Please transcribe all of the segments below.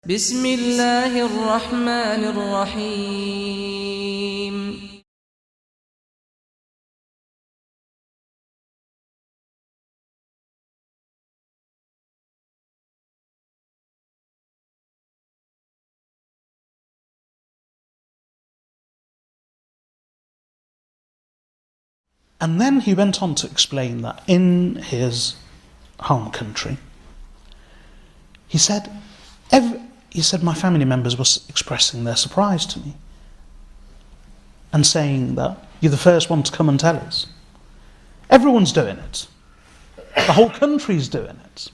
بسم الله الرحمن الرحيم. And then he went on to explain that in his home country, he said, my family members were expressing their surprise to me and saying that you're the first one to come and tell us. Everyone's doing it. The whole country's doing it.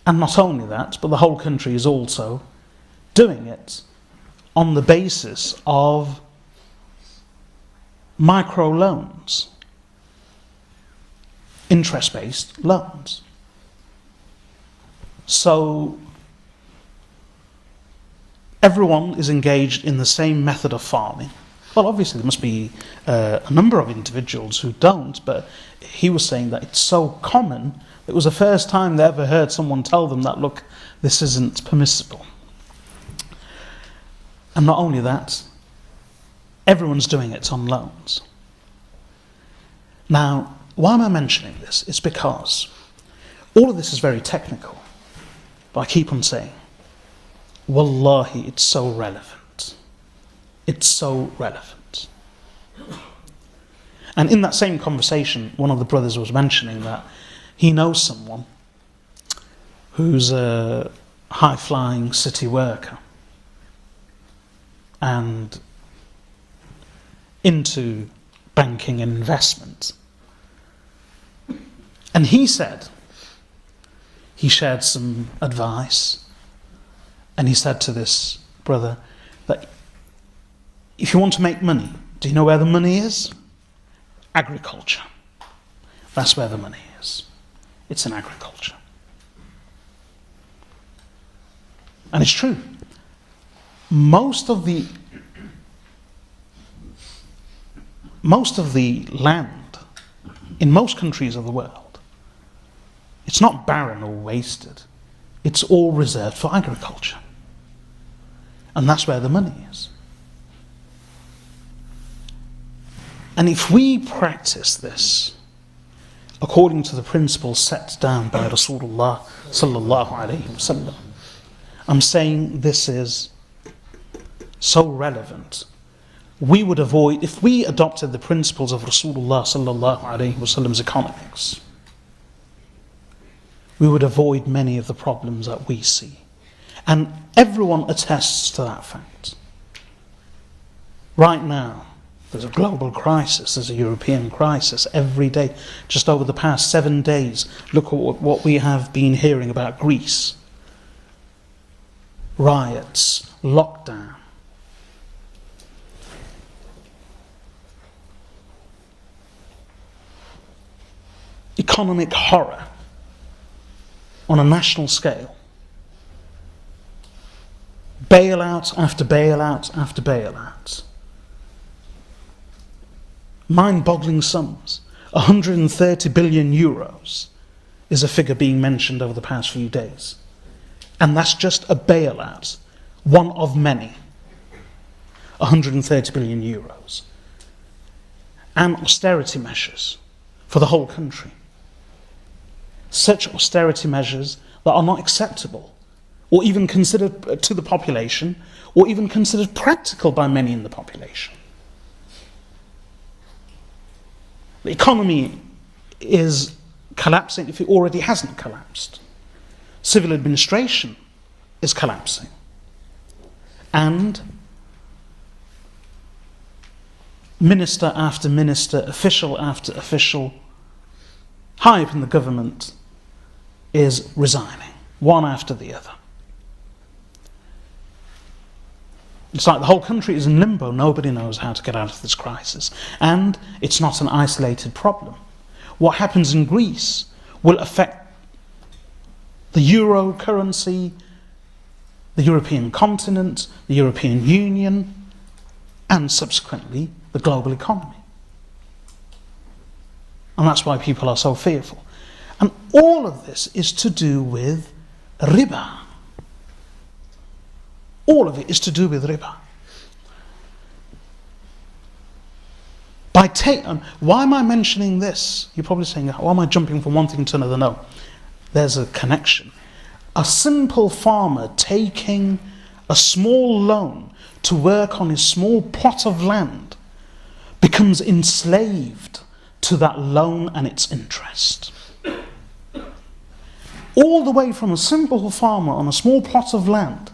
And not only that, but the whole country is also doing it on the basis of microloans, interest-based loans. So everyone is engaged in the same method of farming. Well, obviously there must be a number of individuals who don't, but he was saying that it's so common, it was the first time they ever heard someone tell them that, look, this isn't permissible. And not only that, everyone's doing it on loans. Now, why am I mentioning this? It's because all of this is very technical. But I keep on saying, Wallahi, it's so relevant. It's so relevant. And in that same conversation, one of the brothers was mentioning that he knows someone who's a high-flying city worker and into banking and investment. And he said, he shared some advice, and he said to this brother that if you want to make money, do you know where the money is? Agriculture. That's where the money is. It's in agriculture. And it's true. Most of the land in most countries of the world, it's not barren or wasted. It's all reserved for agriculture. And that's where the money is. And if we practice this according to the principles set down by Rasulullah sallallahu alayhi wasallam, I'm saying this is so relevant. We would avoid, if we adopted the principles of Rasulullah sallallahu alayhi wasallam's economics, we would avoid many of the problems that we see. And everyone attests to that fact. Right now, there's a global crisis, there's a European crisis every day. Just over the past 7 days, look at what we have been hearing about Greece. Riots, lockdown. Economic horror on a national scale. Bailout after bailout after bailout. Mind-boggling sums. 130 billion euros is a figure being mentioned over the past few days. And that's just a bailout, one of many. 130 billion euros. And austerity measures for the whole country. Such austerity measures that are not acceptable, or even considered to the population, or even considered practical by many in the population. The economy is collapsing if it already hasn't collapsed. Civil administration is collapsing. And minister after minister, official after official, high up in the government is resigning, one after the other. It's like the whole country is in limbo. Nobody knows how to get out of this crisis. And it's not an isolated problem. What happens in Greece will affect the euro currency, the European continent, the European Union, and subsequently the global economy. And that's why people are so fearful. And all of this is to do with riba. All of it is to do with riba. Why am I mentioning this? You're probably saying, why am I jumping from one thing to another? No, there's a connection. A simple farmer taking a small loan to work on his small plot of land becomes enslaved to that loan and its interest. All the way from a simple farmer on a small plot of land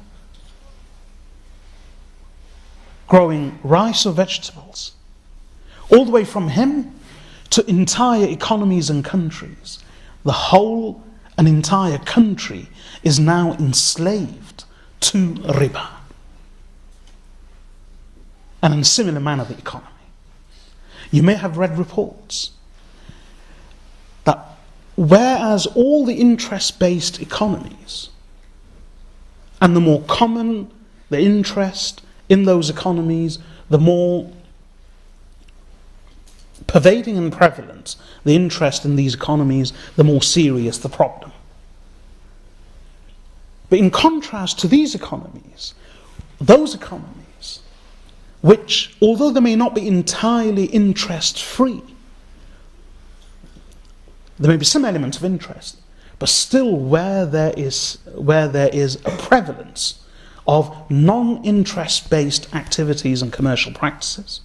growing rice or vegetables, all the way from him to entire economies and countries. The whole, an entire country is now enslaved to riba. And in a similar manner, the economy. You may have read reports that whereas all the interest-based economies, and the more common the interest in those economies, the more pervading and prevalent the interest in these economies, the more serious the problem. But in contrast to these economies, those economies, which, although they may not be entirely interest-free, there may be some element of interest, but still where there is a prevalence of non-interest-based activities and commercial practices,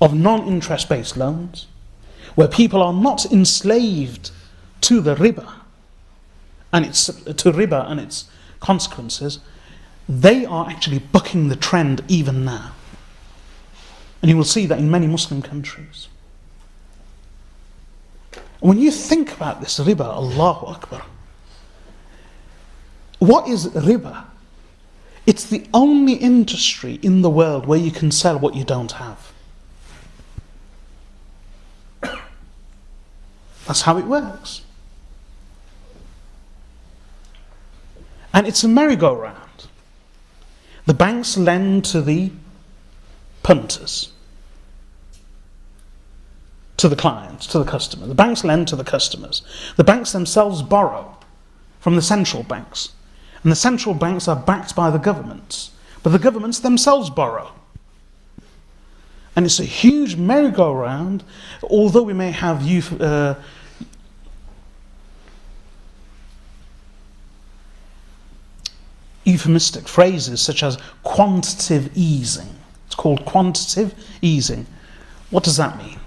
of non-interest-based loans, where people are not enslaved to the riba and its consequences, they are actually bucking the trend even now. And you will see that in many Muslim countries. And when you think about this riba, Allahu Akbar, what is riba? It's the only industry in the world where you can sell what you don't have. That's how it works. And it's a merry-go-round. The banks lend to the punters, to the clients, to the customer. The banks lend to the customers. The banks themselves borrow from the central banks. And the central banks are backed by the governments. But the governments themselves borrow. And it's a huge merry-go-round, although we may have euphemistic phrases such as quantitative easing. It's called quantitative easing. What does that mean?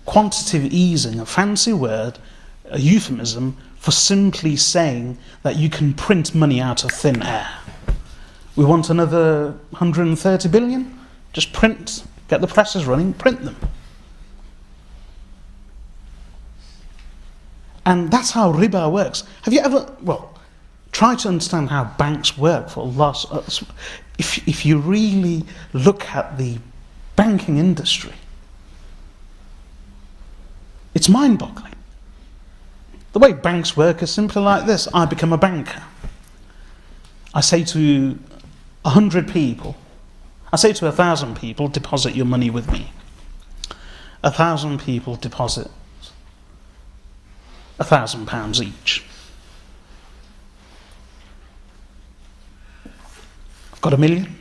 Quantitative easing, a fancy word, a euphemism for simply saying that you can print money out of thin air. We want another 130 billion? Just print, get the presses running, print them. And that's how riba works. Have you ever, try to understand how banks work for Allah. If you really look at the banking industry, it's mind-boggling. The way banks work is simply like this. I become a banker. I say to 100 people, I say to 1,000 people, deposit your money with me. 1,000 people deposit £1,000 each. I've got £1 million.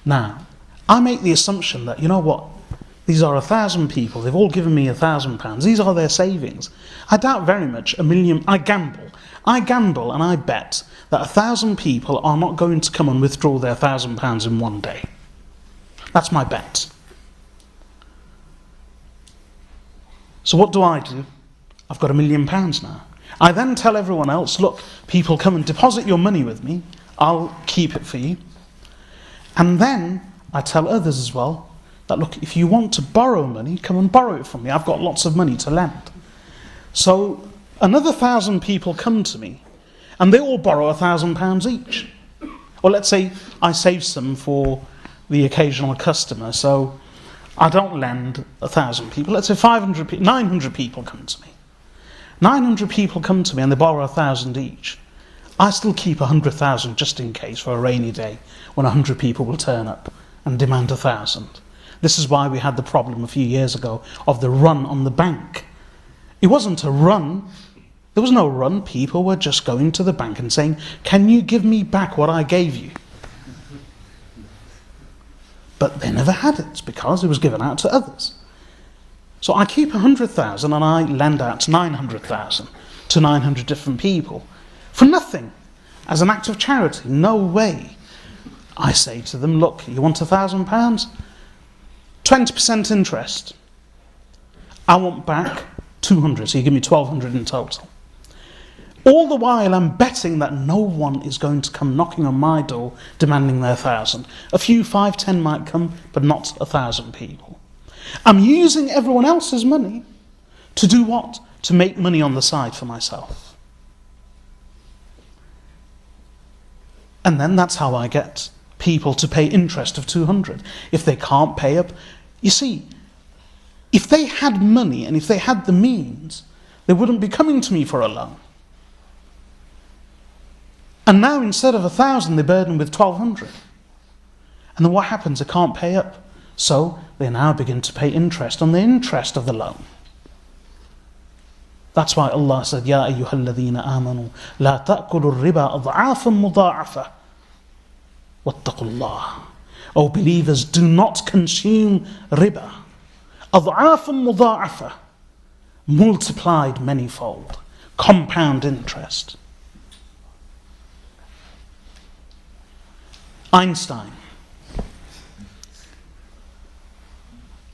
Now, I make the assumption that, you know what, these are 1,000 people, they've all given me £1,000, these are their savings. I doubt very much £1 million, I gamble and I bet that 1,000 people are not going to come and withdraw their £1,000 in one day. That's my bet. So what do? I've got £1 million now. I then tell everyone else, look, people, come and deposit your money with me, I'll keep it for you. And then I tell others as well, that look, if you want to borrow money, come and borrow it from me. I've got lots of money to lend. So another 1,000 people come to me and they all borrow £1,000 each. Or let's say I save some for the occasional customer, so I don't lend 1,000 people. Let's say 900 people come to me. 900 people come to me and they borrow 1,000 each. I still keep 100,000 just in case for a rainy day when 100 people will turn up and demand 1,000. This is why we had the problem a few years ago of the run on the bank It wasn't a run. There was no run. People were just going to the bank and saying, can you give me back what I gave you? But they never had it because it was given out to others. So I keep 100,000 and I lend out 900,000 to 900 different people for nothing, as an act of charity. No way. I say to them, look, you want £1,000? 20% interest. I want back 200, so you give me 1,200 in total. All the while I'm betting that no one is going to come knocking on my door demanding their 1,000. A few, 5, 10 might come, but not 1,000 people. I'm using everyone else's money to do what? To make money on the side for myself. And then that's how I get people to pay interest of 200. If they can't pay up, you see, if they had money and if they had the means, they wouldn't be coming to me for a loan. And now instead of 1,000, they're burdened with 1,200. And then what happens? They can't pay up. So they now begin to pay interest on the interest of the loan. That's why Allah said, Ya ayyuhalladhina amanu, la ta'kulu riba ad'afan mudha'afa. Wattaqullah. O believers, do not consume riba. Ad'afan mudha'afa. Multiplied manifold. Compound interest. Einstein,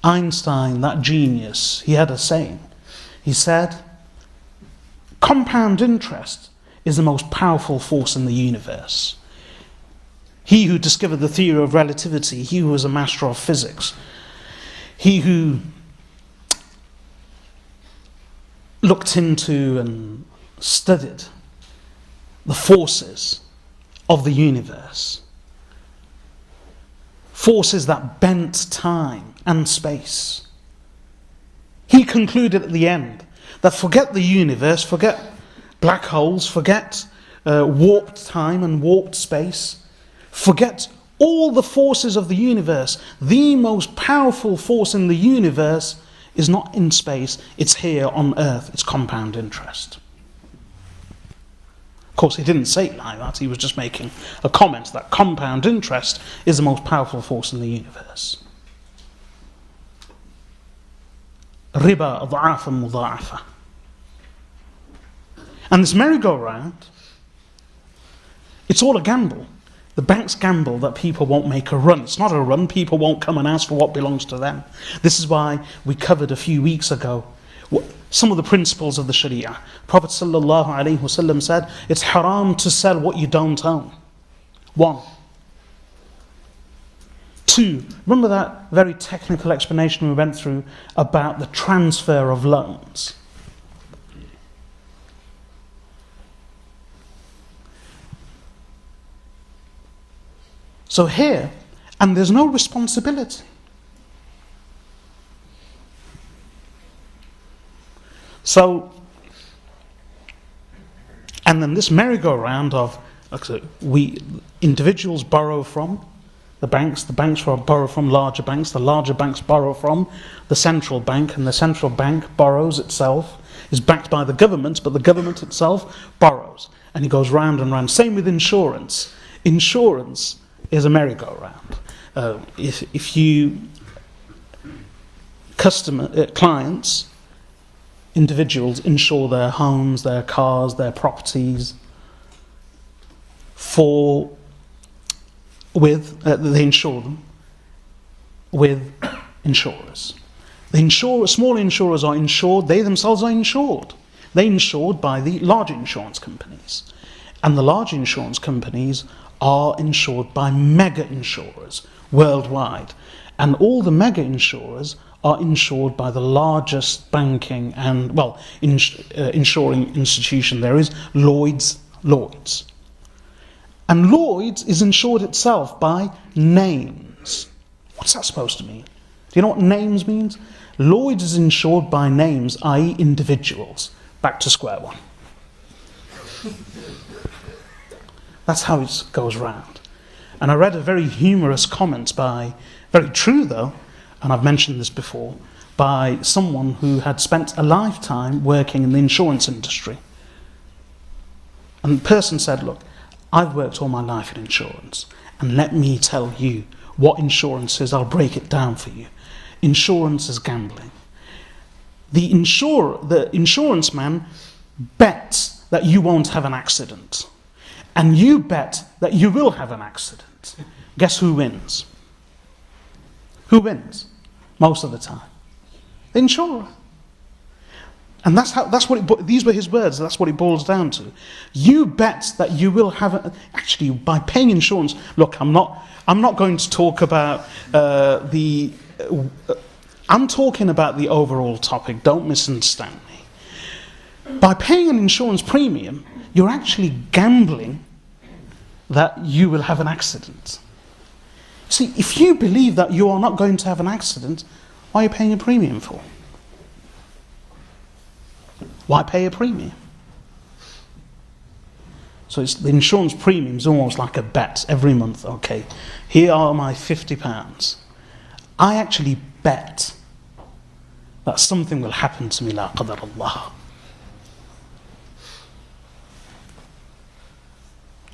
that genius, he had a saying. He said, compound interest is the most powerful force in the universe. He who discovered the theory of relativity, he who was a master of physics, he who looked into and studied the forces of the universe, forces that bent time and space. He concluded at the end that forget the universe, forget black holes, forget warped time and warped space, forget all the forces of the universe. The most powerful force in the universe is not in space, it's here on earth, it's compound interest. Of course, he didn't say it like that, he was just making a comment that compound interest is the most powerful force in the universe. Riba ad'afan mudha'afa. And this merry-go-round, it's all a gamble. The banks gamble that people won't make a run. It's not a run, people won't come and ask for what belongs to them. This is why we covered a few weeks ago some of the principles of the Sharia. Prophet ﷺ said, it's haram to sell what you don't own. 1. 2, remember that very technical explanation we went through about the transfer of loans? So here, and there's no responsibility. So, and then this merry-go-round of, we individuals borrow from the banks borrow from larger banks, the larger banks borrow from the central bank, and the central bank borrows itself, is backed by the government, but the government itself borrows. And it goes round and round. Same with insurance. Insurance is a merry-go-round. If you clients, individuals insure their homes, their cars, their properties they insure them with insurers. Small insurers are insured, they themselves are insured. They're insured by the large insurance companies. And the large insurance companies are insured by mega insurers worldwide. And all the mega insurers are insured by the largest banking and, insuring institution there is, Lloyd's. And Lloyd's is insured itself by names. What's that supposed to mean? Do you know what names means? Lloyd's is insured by names, i.e. individuals. Back to square one. That's how it goes round. And I read a very humorous comment very true though, and I've mentioned this before, by someone who had spent a lifetime working in the insurance industry. And the person said, look, I've worked all my life in insurance, and let me tell you what insurance is. I'll break it down for you. Insurance is gambling. The insurance man bets that you won't have an accident, and you bet that you will have an accident. Guess who wins? Who wins most of the time? The insurer. And these were his words. That's what it boils down to. You bet that you will have actually, by paying insurance. Look, I'm not going to talk about I'm talking about the overall topic. Don't misunderstand me. By paying an insurance premium, you're actually gambling that you will have an accident. See, if you believe that you are not going to have an accident, why are you paying a premium for? Why pay a premium? So the insurance premium is almost like a bet every month. Okay, here are my £50. I actually bet that something will happen to me, la qadar Allah.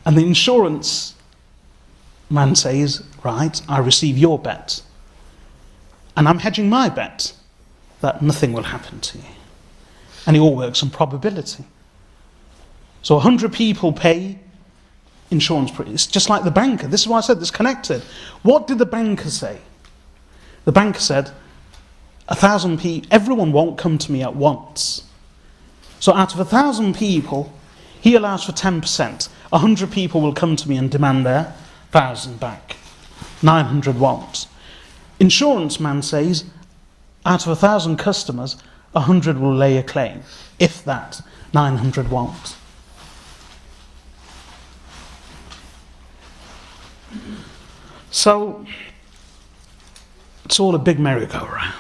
And the insurance man says, right, I receive your bet, and I'm hedging my bet that nothing will happen to you. And it all works on probability. So 100 people pay insurance. It's just like the banker. This is why I said this connected. What did the banker say? The banker said, 1,000 people, everyone won't come to me at once. So out of 1,000 people, he allows for 10%. 100 people will come to me and demand their 1,000 back. 900 won't. Insurance man says, out of 1,000 customers, 100 will lay a claim. If that, 900 won't. So, it's all a big merry-go-round.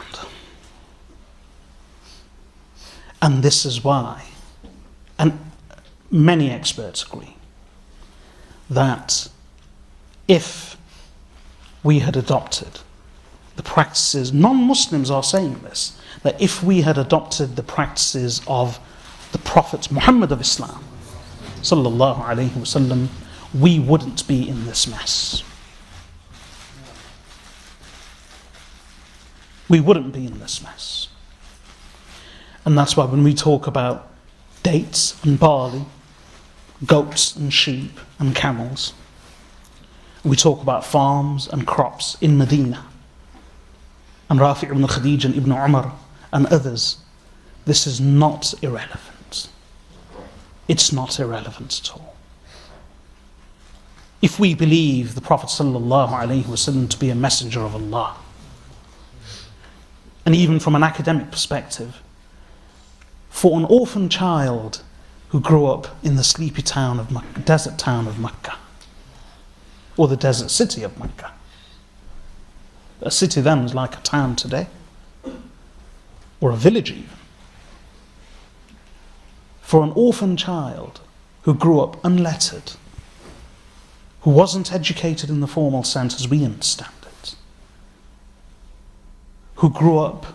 And this is why, and many experts agree, that if we had adopted the practices, non-Muslims are saying this, that if we had adopted the practices of the Prophet Muhammad of Islam, sallallahu alaihi wasallam, we wouldn't be in this mess. We wouldn't be in this mess. And that's why when we talk about dates and barley, goats and sheep and camels, we talk about farms and crops in Medina, and Rafi' ibn Khadij and Ibn Umar and others, this is not irrelevant. It's not irrelevant at all. If we believe the Prophet sallallahu alaihi wasallam to be a messenger of Allah, and even from an academic perspective, for an orphan child who grew up in the sleepy town of Makkah, desert town of Makkah, or the desert city of Makkah, a city then was like a town today, or a village even. For an orphan child who grew up unlettered, who wasn't educated in the formal sense as we understand it, who grew up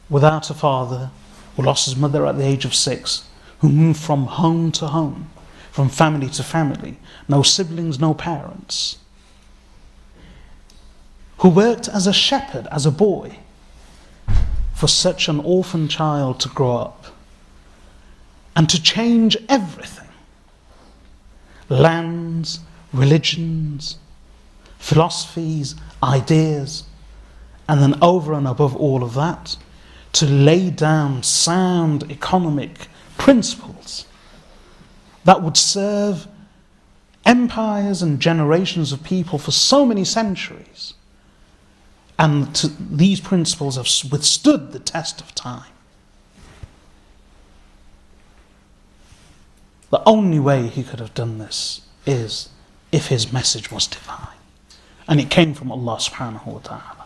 without a father, who lost his mother at the age of 6, who moved from home to home, from family to family, no siblings, no parents, who worked as a shepherd, as a boy. For such an orphan child to grow up and to change everything, lands, religions, philosophies, ideas, and then over and above all of that, to lay down sound economic principles that would serve empires and generations of people for so many centuries. And these principles have withstood the test of time. The only way he could have done this is if his message was divine. And it came from Allah subhanahu wa ta'ala.